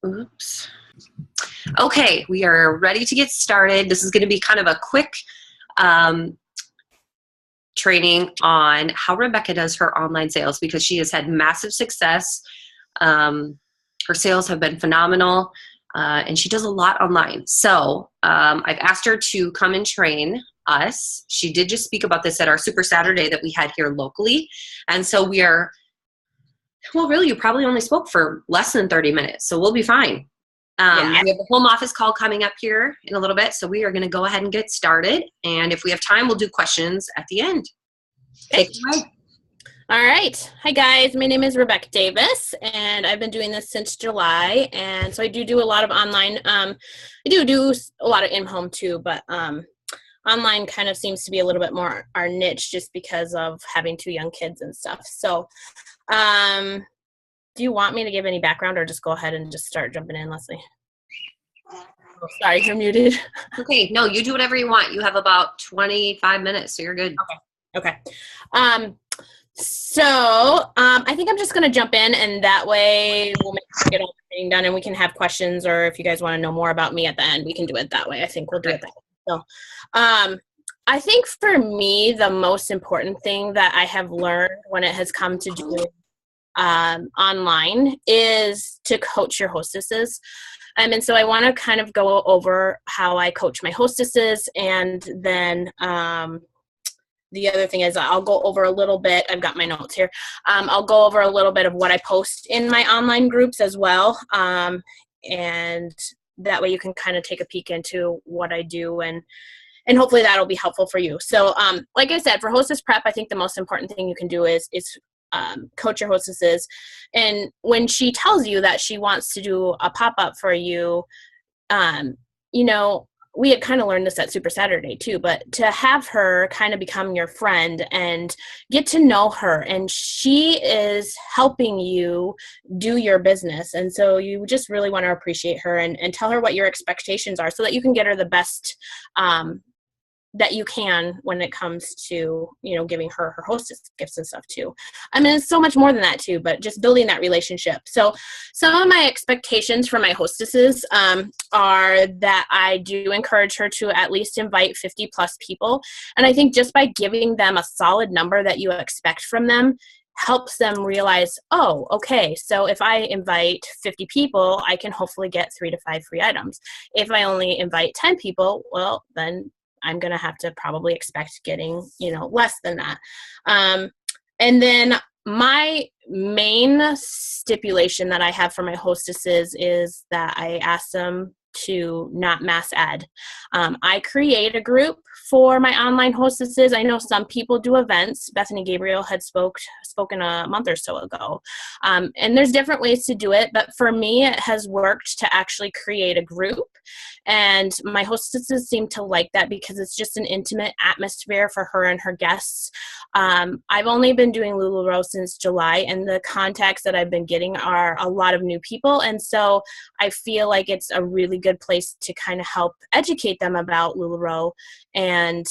Oops. Okay, we are ready to get started. This is going to be kind of a quick training on how Rebecca does her online sales because she has had massive success. Her sales have been phenomenal, and she does a lot online. So I've asked her to come and train us. She did just speak about this at our Super Saturday that we had here locally. And so we are, well, really, you probably only spoke for less than 30 minutes, so we'll be fine. Yeah. We have a home office call coming up here in a little bit, so we are going to go ahead and get started. And if we have time, we'll do questions at the end. Take it away. All right. Hi, guys. My name is Rebecca Davis, and I've been doing this since July. And so I do a lot of online. I do a lot of in-home too, but online kind of seems to be a little bit more our niche just because of having 2 young kids and stuff. So do you want me to give any background or just go ahead and just start jumping in, Leslie? Oh, sorry, you're muted. Okay. No, you do whatever you want. You have about 25 minutes, so you're good. Okay. So I think I'm just going to jump in, and that way we'll make sure we get all the training done and we can have questions, or if you guys want to know more about me at the end, we can do it that way. I think we'll do it that way. So I think for me, the most important thing that I have learned when it has come to doing online is to coach your hostesses. And so I want to kind of go over how I coach my hostesses, and then the other thing is I'll go over a little bit. I've got my notes here. I'll go over a little bit of what I post in my online groups as well. And that way you can kind of take a peek into what I do, and hopefully that'll be helpful for you. So like I said, for hostess prep, I think the most important thing you can do is coach your hostesses. And when she tells you that she wants to do a pop-up for you, you know, we had kind of learned this at Super Saturday too, but to have her kind of become your friend and get to know her, and she is helping you do your business. And so you just really want to appreciate her and tell her what your expectations are so that you can get her the best that you can when it comes to, you know, giving her hostess gifts and stuff too. I mean, it's so much more than that too, but just building that relationship. So some of my expectations for my hostesses are that I do encourage her to at least invite 50 plus people. And I think just by giving them a solid number that you expect from them helps them realize, oh, okay, so if I invite 50 people, I can hopefully get 3 to 5 free items. If I only invite 10 people, well, then I'm going to have to probably expect getting, you know, less than that. And then my main stipulation that I have for my hostesses is that I ask them to not mass ad. I create a group for my online hostesses. I know some people do events. Bethany Gabriel had spoken a month or so ago. And there's different ways to do it, but for me, it has worked to actually create a group. And my hostesses seem to like that because it's just an intimate atmosphere for her and her guests. I've only been doing LuLaRoe since July, and the contacts that I've been getting are a lot of new people. And so I feel like it's a really good place to kind of help educate them about LuLaRoe. And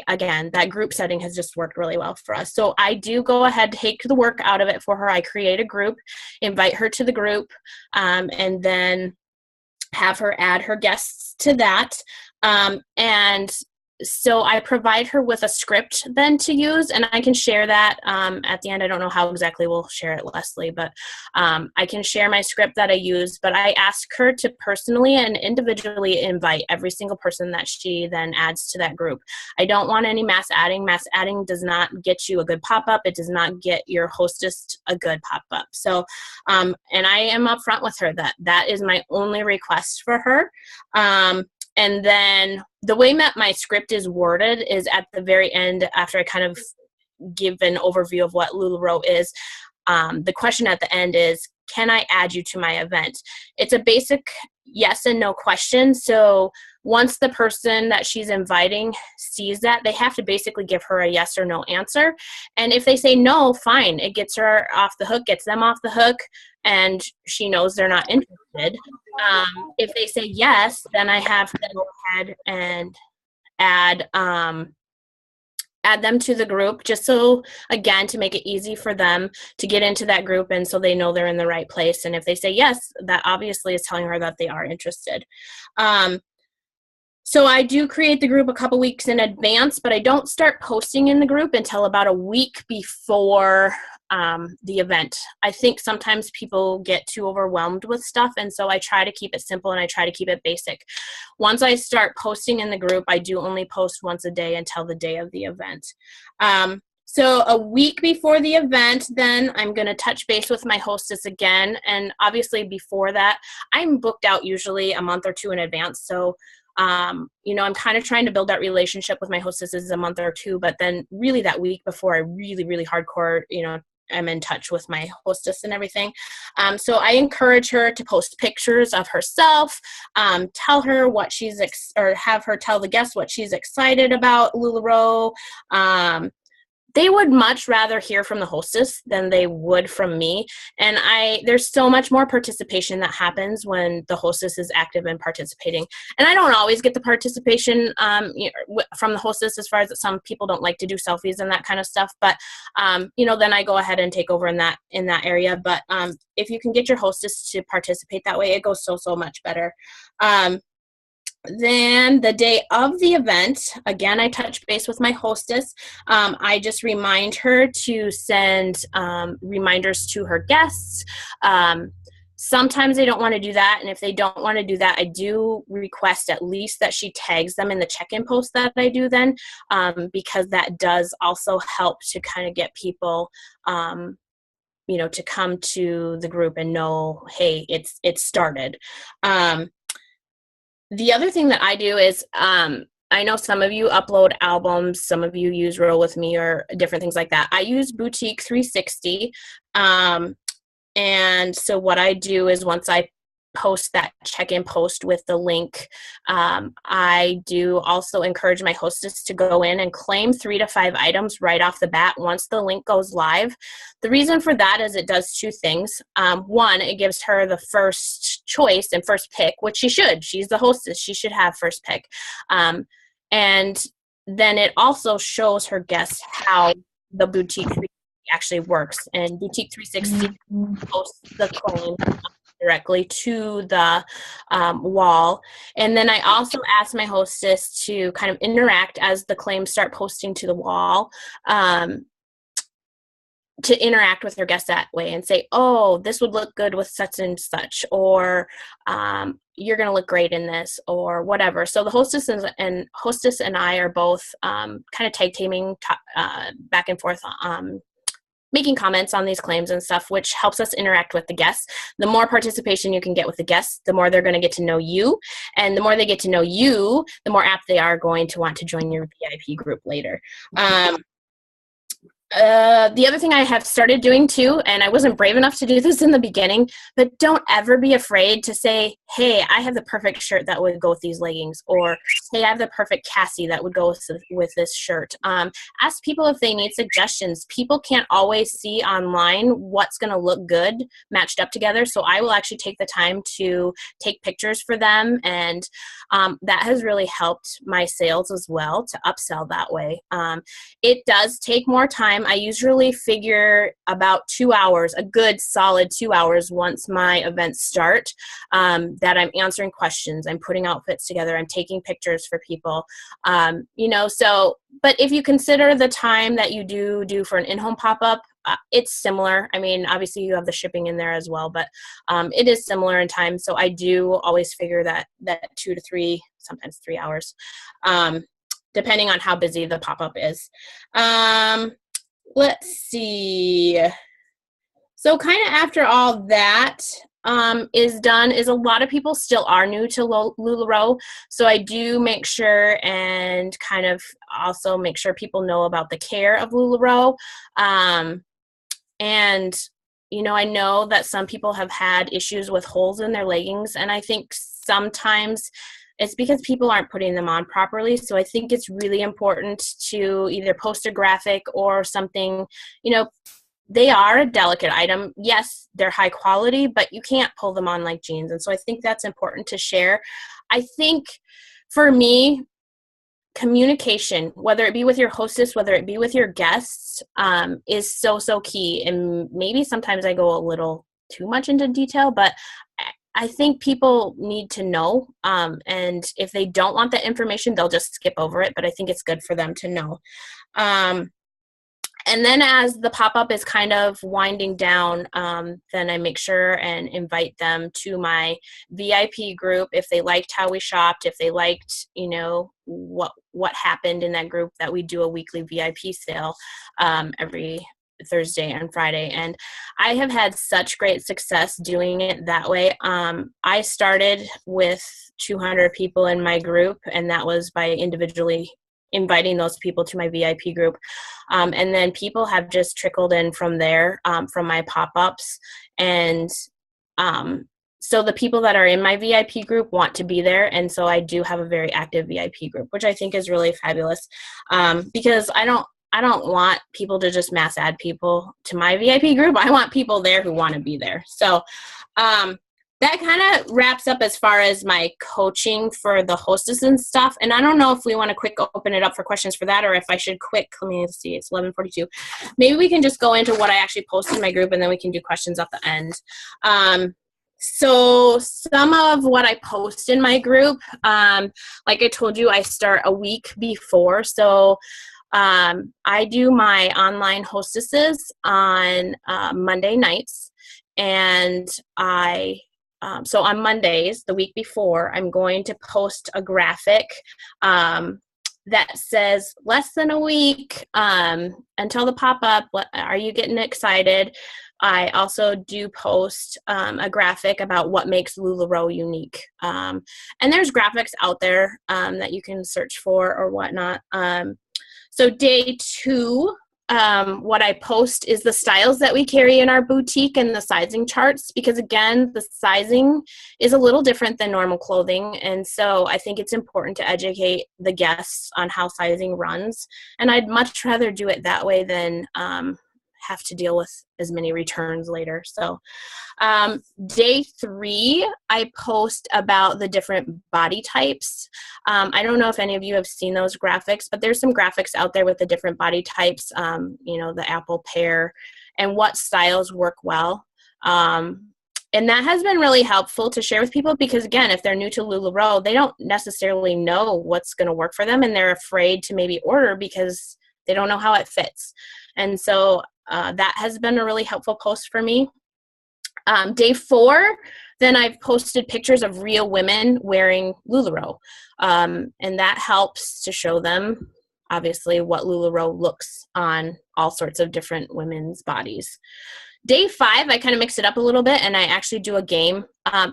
again, that group setting has just worked really well for us. So I do go ahead, take the work out of it for her. I create a group, invite her to the group, and then have her add her guests to that. And so I provide her with a script then to use, and I can share that at the end. I don't know how exactly we'll share it, Leslie, but I can share my script that I use, but I ask her to personally and individually invite every single person that she then adds to that group. I don't want any mass adding. Mass adding does not get you a good pop-up. It does not get your hostess a good pop-up. So, and I am upfront with her that is my only request for her. And then the way that my script is worded is at the very end, after I kind of give an overview of what LuLaRoe is, the question at the end is, can I add you to my event? It's a basic yes and no question. So once the person that she's inviting sees that, they have to basically give her a yes or no answer. And if they say no, fine. It gets her off the hook, gets them off the hook, and she knows they're not interested. If they say yes, then I have to go ahead and add add them to the group, just so, again, to make it easy for them to get into that group, and so they know they're in the right place. And if they say yes, that obviously is telling her that they are interested. So I do create the group a couple weeks in advance, but I don't start posting in the group until about a week before the event. I think sometimes people get too overwhelmed with stuff, and so I try to keep it simple and I try to keep it basic. Once I start posting in the group, I do only post once a day until the day of the event. So a week before the event, then I'm going to touch base with my hostess again. And obviously before that, I'm booked out usually a month or two in advance. So I'm kind of trying to build that relationship with my hostesses a month or two, but then really that week before, I really, really hardcore, I'm in touch with my hostess and everything. So I encourage her to post pictures of herself, tell her what or have her tell the guests what she's excited about LuLaRoe. They would much rather hear from the hostess than they would from me. And there's so much more participation that happens when the hostess is active and participating. And I don't always get the participation from the hostess, as far as that some people don't like to do selfies and that kind of stuff. But, then I go ahead and take over in that area. But if you can get your hostess to participate that way, it goes so much better. Then the day of the event, again, I touch base with my hostess. I just remind her to send reminders to her guests. Sometimes they don't want to do that, and if they don't want to do that, I do request at least that she tags them in the check-in post that I do then, because that does also help to kind of get people to come to the group and know, hey, it's started. The other thing that I do is, I know some of you upload albums, some of you use Roll With Me or different things like that. I use Boutique 360. And so what I do is once I post that check-in post with the link, I do also encourage my hostess to go in and claim 3 to 5 items right off the bat once the link goes live. The reason for that is it does 2 things. One, it gives her the first choice and first pick, which she should. She's the hostess. She should have first pick. And then it also shows her guests how the Boutique 360 actually works. And Boutique 360 posts the claim directly to the wall. And then I also ask my hostess to kind of interact as the claims start posting to the wall, to interact with her guests that way and say, oh, this would look good with such and such, or you're going to look great in this, or whatever. So the hostess and I are both kind of tag teaming back and forth, making comments on these claims and stuff, which helps us interact with the guests. The more participation you can get with the guests, the more they're going to get to know you. And the more they get to know you, the more apt they are going to want to join your VIP group later. The other thing I have started doing too, and I wasn't brave enough to do this in the beginning, but don't ever be afraid to say, hey, I have the perfect shirt that would go with these leggings, or hey, I have the perfect Cassie that would go with this shirt. Ask people if they need suggestions. People can't always see online what's going to look good matched up together, so I will actually take the time to take pictures for them, and that has really helped my sales as well, to upsell that way. It does take more time. I usually figure about 2 hours, a good solid 2 hours once my events start, that I'm answering questions, I'm putting outfits together, I'm taking pictures for people, but if you consider the time that you do for an in-home pop-up, it's similar. I mean, obviously you have the shipping in there as well, but it is similar in time. So I do always figure that 2 to 3, sometimes 3 hours, depending on how busy the pop-up is. Let's see. So kind of after all that is done, is a lot of people still are new to LuLaRoe. So I do make sure and kind of also make sure people know about the care of LuLaRoe. And, I know that some people have had issues with holes in their leggings, and I think sometimes it's because people aren't putting them on properly. So I think it's really important to either post a graphic or something. They are a delicate item. Yes, they're high quality, but you can't pull them on like jeans. And so I think that's important to share. I think for me, communication, whether it be with your hostess, whether it be with your guests, is so, so key. And maybe sometimes I go a little too much into detail, but I think people need to know. And if they don't want that information, they'll just skip over it. But I think it's good for them to know. And then as the pop-up is kind of winding down, then I make sure and invite them to my VIP group if they liked how we shopped, if they liked, you know, what happened in that group, that we do a weekly VIP sale every Thursday and Friday. And I have had such great success doing it that way. I started with 200 people in my group, and that was by individually inviting those people to my VIP group. And then people have just trickled in from there, from my pop-ups. And so the people that are in my VIP group want to be there. And so I do have a very active VIP group, which I think is really fabulous, because I don't want people to just mass add people to my VIP group. I want people there who want to be there. So that kind of wraps up as far as my coaching for the hostess and stuff. And I don't know if we want to quick open it up for questions for that, or if I should quick, let me see, it's 11:42. Maybe we can just go into what I actually posted in my group, and then we can do questions at the end. So some of what I post in my group, like I told you, I start a week before. So I do my online hostesses on Monday nights, and so on Mondays, the week before, I'm going to post a graphic that says less than a week until the pop-up. Are you getting excited? I also do post a graphic about what makes LuLaRoe unique. And there's graphics out there that you can search for or whatnot. So day 2, what I post is the styles that we carry in our boutique and the sizing charts, because again, the sizing is a little different than normal clothing. And so I think it's important to educate the guests on how sizing runs. And I'd much rather do it that way than have to deal with as many returns later. So day 3, I post about the different body types. I don't know if any of you have seen those graphics, but there's some graphics out there with the different body types, you know, the apple pear, and what styles work well. And that has been really helpful to share with people, because again, if they're new to LuLaRoe, they don't necessarily know what's going to work for them, and they're afraid to maybe order because they don't know how it fits. And so that has been a really helpful post for me. Day 4, then I've posted pictures of real women wearing LuLaRoe. And that helps to show them, obviously, what LuLaRoe looks on all sorts of different women's bodies. Day 5, I kind of mix it up a little bit, and I actually do a game.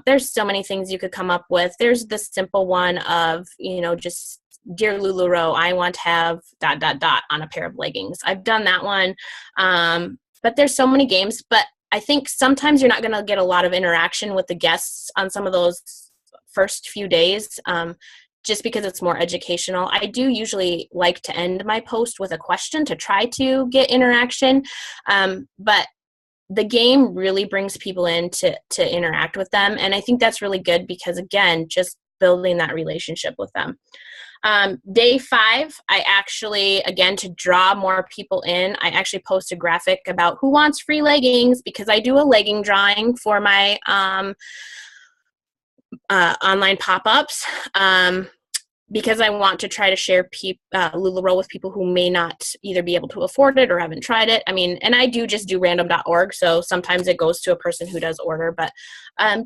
There's so many things you could come up with. There's the simple one of, you know, just, dear LuLaRoe, I want to have ... on a pair of leggings. I've done that one. But there's so many games. But I think sometimes you're not going to get a lot of interaction with the guests on some of those first few days, just because it's more educational. I do usually like to end my post with a question to try to get interaction. But the game really brings people in to interact with them. And I think that's really good, because again, just building that relationship with them. Day 5, I actually, again, to draw more people in, I actually post a graphic about who wants free leggings, because I do a legging drawing for my online pop-ups, because I want to try to share LuLaRoe with people who may not either be able to afford it or haven't tried it. I mean, and I do just do random.org, so sometimes it goes to a person who does order, but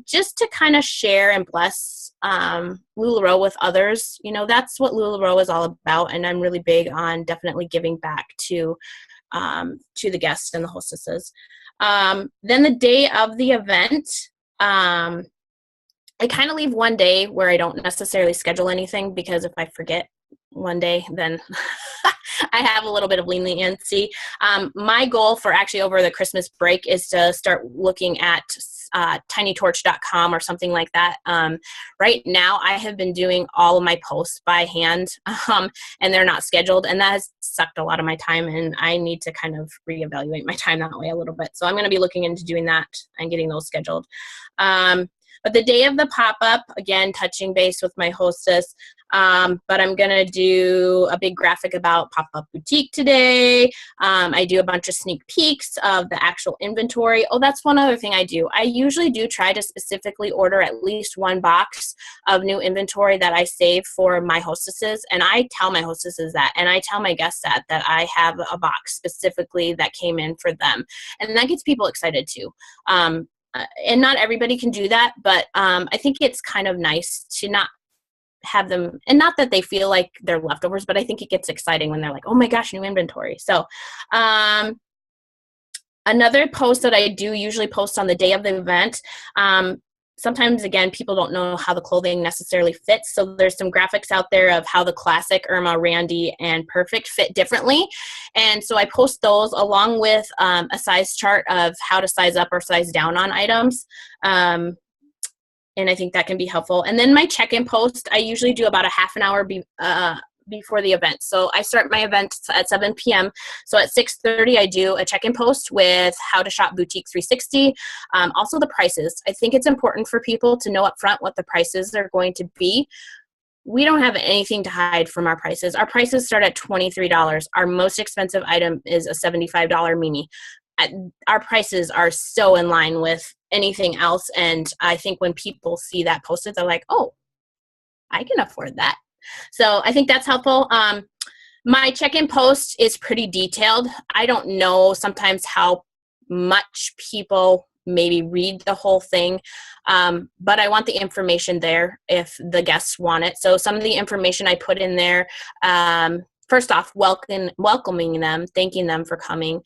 just to kind of share and bless LuLaRoe with others. You know, that's what LuLaRoe is all about, and I'm really big on definitely giving back to the guests and the hostesses. Then the day of the event, I kind of leave one day where I don't necessarily schedule anything, because if I forget one day, then I have a little bit of leniency. My goal for actually over the Christmas break is to start looking at tinytorch.com or something like that. Right now, I have been doing all of my posts by hand, and they're not scheduled, and that has sucked a lot of my time, and I need to kind of reevaluate my time that way a little bit. So I'm going to be looking into doing that and getting those scheduled. But the day of the pop-up, again, touching base with my hostess, but I'm going to do a big graphic about Pop-Up Boutique today. I do a bunch of sneak peeks of the actual inventory. Oh, that's one other thing I do. I usually do try to specifically order at least one box of new inventory that I save for my hostesses. And I tell my hostesses that, and I tell my guests that I have a box specifically that came in for them. And that gets people excited too. And not everybody can do that, but I think it's kind of nice to not have them, and not that they feel like they're leftovers, but I think it gets exciting when they're like, oh my gosh, new inventory. So another post that I do usually post on the day of the event, sometimes, again, people don't know how the clothing necessarily fits. So there's some graphics out there of how the classic, Irma, Randy, and Perfect fit differently. And so I post those along with a size chart of how to size up or size down on items. And I think that can be helpful. And then my check-in post, I usually do about a half an hour before the event. So I start my event at 7 p.m. So at 6:30, I do a check-in post with how to shop Boutique 360. Also the prices. I think it's important for people to know up front what the prices are going to be. We don't have anything to hide from our prices. Our prices start at $23. Our most expensive item is a $75 mini. Our prices are so in line with anything else. And I think when people see that posted, they're like, oh, I can afford that. So I think that's helpful. My check-in post is pretty detailed. I don't know sometimes how much people maybe read the whole thing, but I want the information there if the guests want it. So some of the information I put in there, first off, welcoming them, thanking them for coming.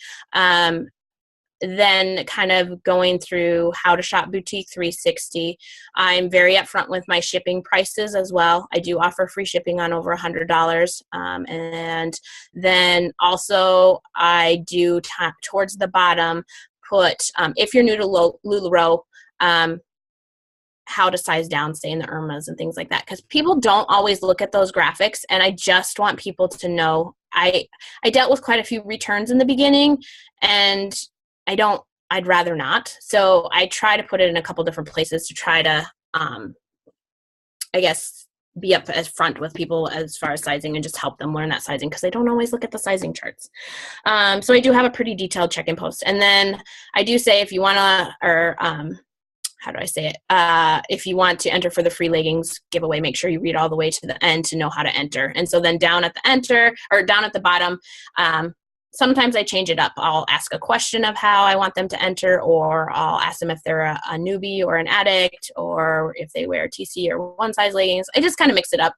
Then kind of going through how to shop Boutique 360. I'm very upfront with my shipping prices as well. I do offer free shipping on over $100. And then also I do towards the bottom put, if you're new to LuLaRoe, how to size down, say in the Irmas and things like that. Because people don't always look at those graphics, and I just want people to know I dealt with quite a few returns in the beginning, and I'd rather not. So I try to put it in a couple different places to try to, I guess, be up as front with people as far as sizing and just help them learn that sizing, because they don't always look at the sizing charts. So I do have a pretty detailed check-in post. And then I do say if you want to, or how do I say it? If you want to enter for the free leggings giveaway, make sure you read all the way to the end to know how to enter. And so then down at the bottom, sometimes I change it up. I'll ask a question of how I want them to enter, or I'll ask them if they're a newbie or an addict, or if they wear TC or one size leggings. I just kind of mix it up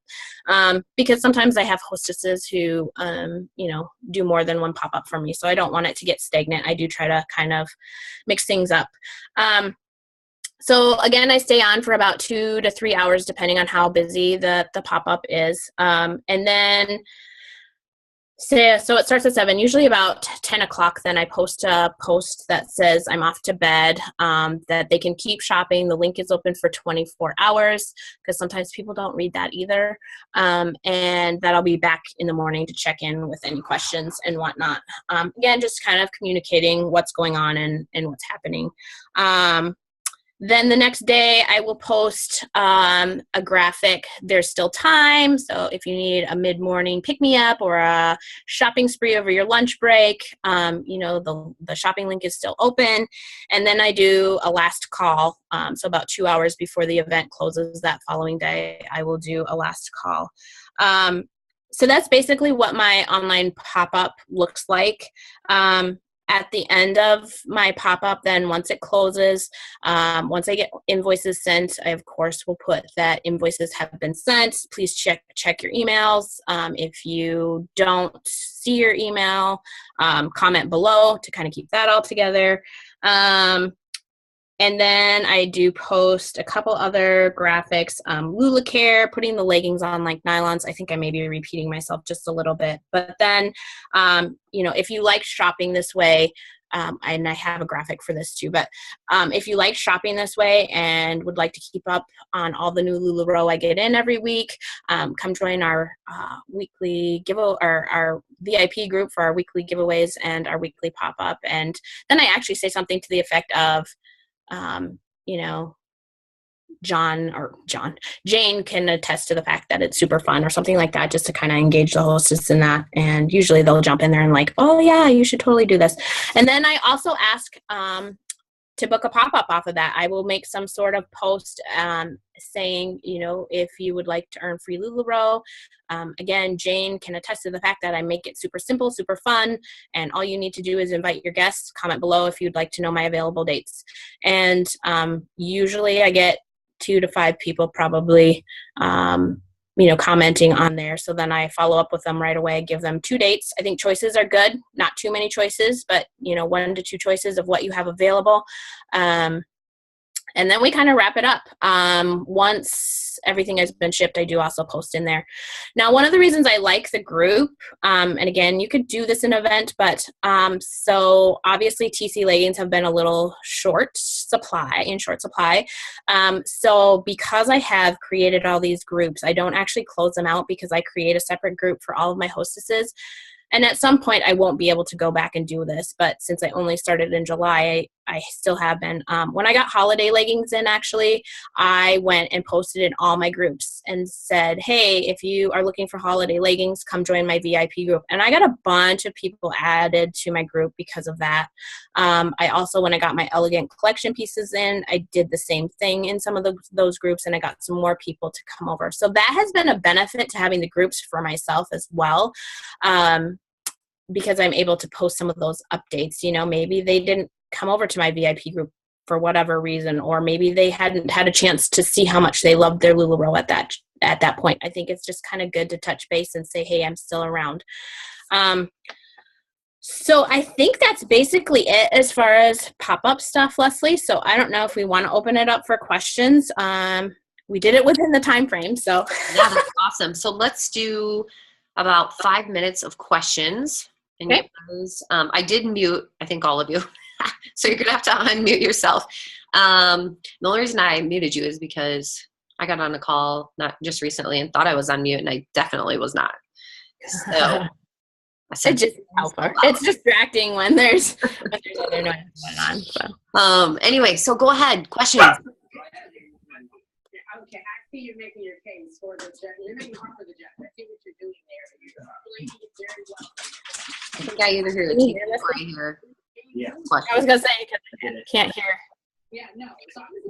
because sometimes I have hostesses who, do more than one pop-up for me. So I don't want it to get stagnant. I do try to kind of mix things up. So again, I stay on for about 2 to 3 hours, depending on how busy the pop-up is. And then so it starts at 7, usually about 10 o'clock. Then I post a post that says I'm off to bed, that they can keep shopping. The link is open for 24 hours because sometimes people don't read that either. And that I'll be back in the morning to check in with any questions and whatnot. Again, just kind of communicating what's going on and what's happening. Then the next day I will post a graphic. There's still time. So if you need a mid-morning pick-me-up or a shopping spree over your lunch break, the shopping link is still open. And then I do a last call. So about 2 hours before the event closes that following day, I will do a last call. So that's basically what my online pop-up looks like. At the end of my pop-up, then once it closes, once I get invoices sent, I of course will put that invoices have been sent. Please check your emails. If you don't see your email, comment below to kind of keep that all together. And then I do post a couple other graphics. LuLaCare, putting the leggings on like nylons. I think I may be repeating myself just a little bit. But then, if you like shopping this way, and I have a graphic for this too, but if you like shopping this way and would like to keep up on all the new LuLaRoe I get in every week, come join our weekly giveaway, or our VIP group for our weekly giveaways and our weekly pop-up. And then I actually say something to the effect of, Jane can attest to the fact that it's super fun or something like that, just to kind of engage the hostess in that. And usually they'll jump in there and like, oh yeah, you should totally do this. And then I also ask to book a pop-up off of that. I will make some sort of post saying, if you would like to earn free LuLaRoe. Again, Jane can attest to the fact that I make it super simple, super fun, and all you need to do is invite your guests, comment below if you'd like to know my available dates. And usually I get 2 to 5 people probably commenting on there. So then I follow up with them right away, give them 2 dates. I think choices are good, not too many choices, but 1 to 2 choices of what you have available. And then we kind of wrap it up. Once everything has been shipped, I do also post in there. Now, one of the reasons I like the group, and again, you could do this in an event, but so obviously TC leggings have been a little short supply. So because I have created all these groups, I don't actually close them out because I create a separate group for all of my hostesses. And at some point, I won't be able to go back and do this. But since I only started in July, I still have been. When I got holiday leggings in, actually, I went and posted in all my groups and said, hey, if you are looking for holiday leggings, come join my VIP group. And I got a bunch of people added to my group because of that. I also, when I got my elegant collection pieces in, I did the same thing in some of those groups, and I got some more people to come over. So that has been a benefit to having the groups for myself as well. Because I'm able to post some of those updates. Maybe they didn't come over to my VIP group for whatever reason, or maybe they hadn't had a chance to see how much they loved their LuLaRoe at that point. I think it's just kind of good to touch base and say, hey, I'm still around. So I think that's basically it as far as pop-up stuff, Leslie. So I don't know if we want to open it up for questions. We did it within the time frame, so. Yeah, that's awesome. So let's do about 5 minutes of questions. Okay. I did mute, I think, all of you. So you're going to have to unmute yourself. The only reason I muted you is because I got on a call not just recently and thought I was on mute, and I definitely was not. So I said, it's distracting when there's other noise going on. So. Anyway, so go ahead. Questions. Okay, I see you're making your case for the jet. You're making hard for the jet. I see what you're doing there. You're explaining it very well. I think I either hear the TV or I hear. Yeah. I was gonna say because I can't hear. Yeah, no. So I'm just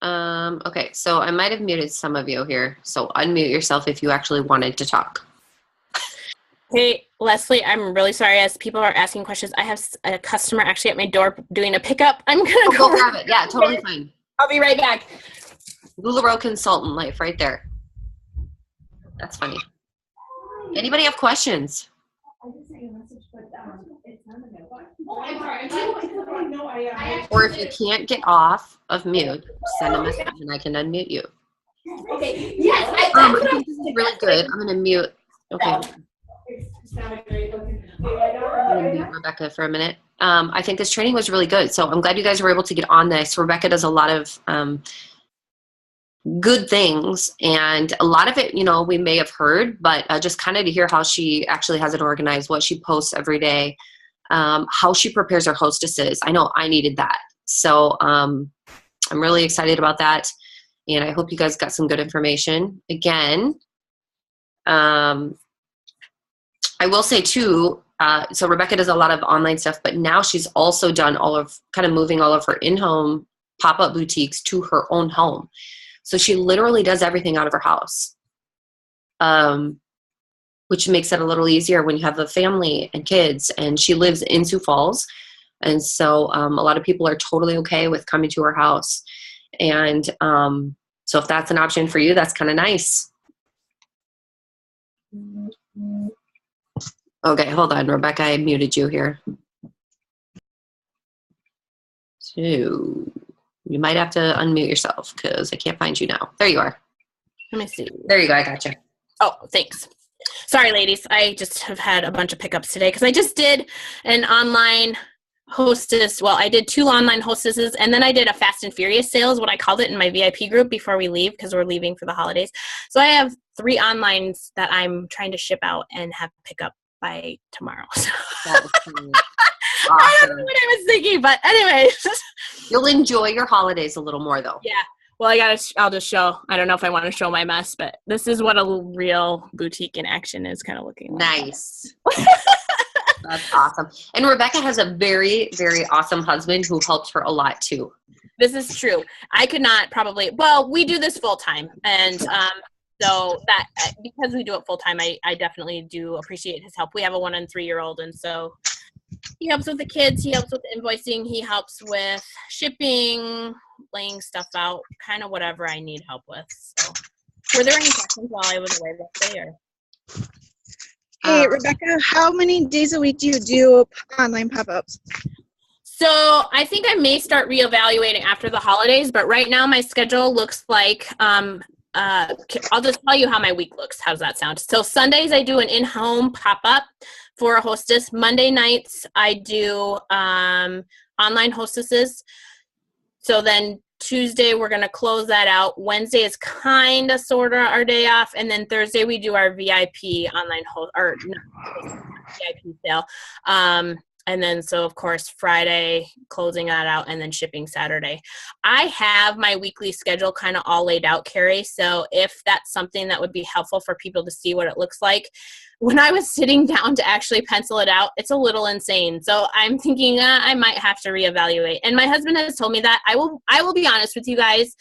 gonna. Okay, so I might have muted some of you here. So unmute yourself if you actually wanted to talk. Hey, Leslie, I'm really sorry. As people are asking questions, I have a customer actually at my door doing a pickup. I'm going to go grab it. Yeah, totally fine. I'll be right back. LuLaRoe Consultant Life right there. That's funny. Anybody have questions? I just sent you a message, but it's not available. Or if you can't get off of mute, send a message and I can unmute you. Okay. Yes. I think this is really good. I'm going to mute. Okay. I'm going to mute Rebecca for a minute. I think this training was really good. So I'm glad you guys were able to get on this. Rebecca does a lot of good things, and a lot of it, we may have heard, but just kind of to hear how she actually has it organized, what she posts every day, how she prepares her hostesses. I know I needed that. So I'm really excited about that. And I hope you guys got some good information. Again, I will say too, so Rebecca does a lot of online stuff, but now she's also done moving all of her in-home pop-up boutiques to her own home. So she literally does everything out of her house, which makes it a little easier when you have a family and kids, and she lives in Sioux Falls. And so a lot of people are totally okay with coming to her house. And so if that's an option for you, that's kind of nice. Okay, hold on, Rebecca, I muted you here. So you might have to unmute yourself because I can't find you now. There you are. Let me see. There you go, I got you. Oh, thanks. Sorry, ladies. I just have had a bunch of pickups today because I just did an online hostess. Well, I did 2 online hostesses, and then I did a Fast and Furious sale is what I called it in my VIP group before we leave because we're leaving for the holidays. So I have 3 onlines that I'm trying to ship out and have pick up by tomorrow. I don't know awesome. what I was thinking, but anyway. You'll enjoy your holidays a little more though. Yeah. Well, I'll just show. I don't know if I want to show my mess, but this is what a real boutique in action is kind of looking like. Nice. That's awesome. And Rebecca has a very, very awesome husband who helps her a lot too. This is true. I could not probably, well, we do this full time. And so that, because we do it full time, I definitely do appreciate his help. We have a 1 and 3-year-old. And so he helps with the kids. He helps with invoicing. He helps with shipping, laying stuff out, kind of whatever I need help with. So were there any questions while I was away that day? Hey, Rebecca, how many days a week do you do online pop-ups? So I think I may start reevaluating after the holidays, but right now my schedule looks like, I'll just tell you how my week looks. How does that sound? So Sundays I do an in-home pop-up for a hostess. Monday nights I do online hostesses. So then Tuesday we're going to close that out. Wednesday is kind of sort of our day off. And then Thursday we do our VIP online VIP sale. And then, so of course, Friday, closing that out, and then shipping Saturday. I have my weekly schedule kind of all laid out, Carrie. So if that's something that would be helpful for people to see what it looks like, when I was sitting down to actually pencil it out, it's a little insane. So I'm thinking I might have to reevaluate. And my husband has told me that. I will be honest with you guys.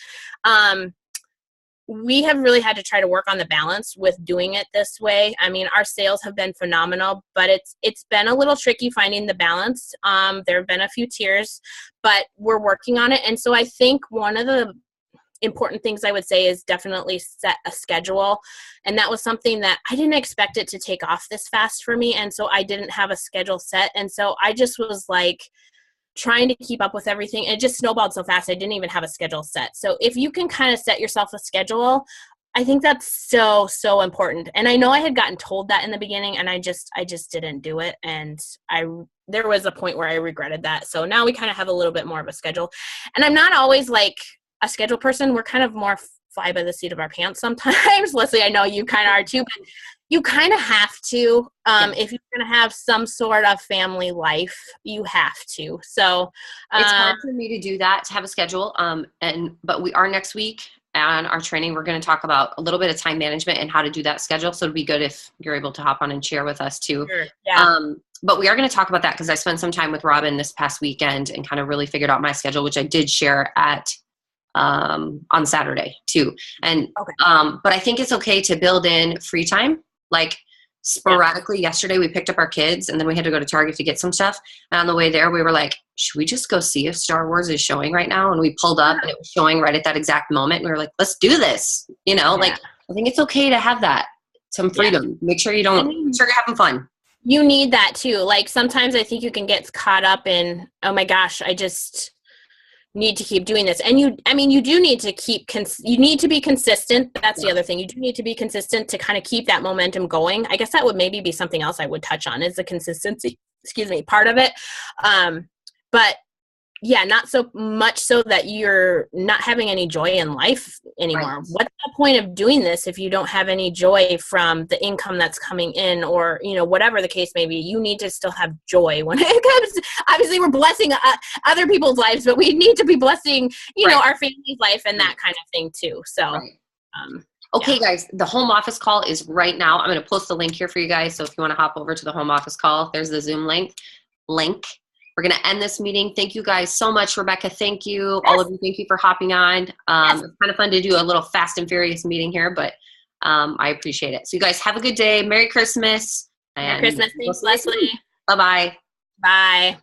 We have really had to try to work on the balance with doing it this way. I mean, our sales have been phenomenal, but it's been a little tricky finding the balance. There have been a few tiers, but we're working on it. And so I think one of the important things I would say is definitely set a schedule. And that was something that I didn't expect it to take off this fast for me. And so I didn't have a schedule set. And so I just was like, trying to keep up with everything. And it just snowballed so fast. I didn't even have a schedule set. So if you can kind of set yourself a schedule, I think that's so, so important. And I know I had gotten told that in the beginning and I just didn't do it. And there was a point where I regretted that. So now we kind of have a little bit more of a schedule. And I'm not always like a schedule person. We're kind of more fly by the seat of our pants sometimes. Leslie, I know you kind of are too, but you kind of have to, if you're going to have some sort of family life, you have to. So it's hard for me to do that, to have a schedule. But we are next week on our training. We're going to talk about a little bit of time management and how to do that schedule. So it'd be good if you're able to hop on and share with us too. Sure. Yeah. But we are going to talk about that because I spent some time with Robin this past weekend and kind of really figured out my schedule, which I did share on Saturday too. And, okay. But I think it's okay to build in free time. Like sporadically yesterday we picked up our kids and then we had to go to Target to get some stuff. And on the way there we were like, should we just go see if Star Wars is showing right now? And we pulled up and it was showing right at that exact moment. And we were like, let's do this. Like I think it's okay to have that, some freedom. Make sure make sure you're having fun. You need that too. Like sometimes I think you can get caught up in, oh my gosh, I just need to keep doing this. And you do need to you need to be consistent. That's the other thing. You do need to be consistent to kind of keep that momentum going. I guess that would maybe be something else I would touch on is the consistency, part of it. But yeah, not so much so that you're not having any joy in life anymore. Right. What's the point of doing this if you don't have any joy from the income that's coming in or, whatever the case may be? You need to still have joy when it comes. Obviously, we're blessing other people's lives, but we need to be blessing, our family's life and that kind of thing too. So, okay, guys, the home office call is right now. I'm going to post the link here for you guys. So if you want to hop over to the home office call, there's the Zoom link. We're going to end this meeting. Thank you guys so much. Rebecca, thank you. Yes. All of you, thank you for hopping on. It's kind of fun to do a little fast and furious meeting here, but I appreciate it. So you guys have a good day. Merry Christmas. Merry Christmas. Thanks, Leslie. Bye-bye. Bye.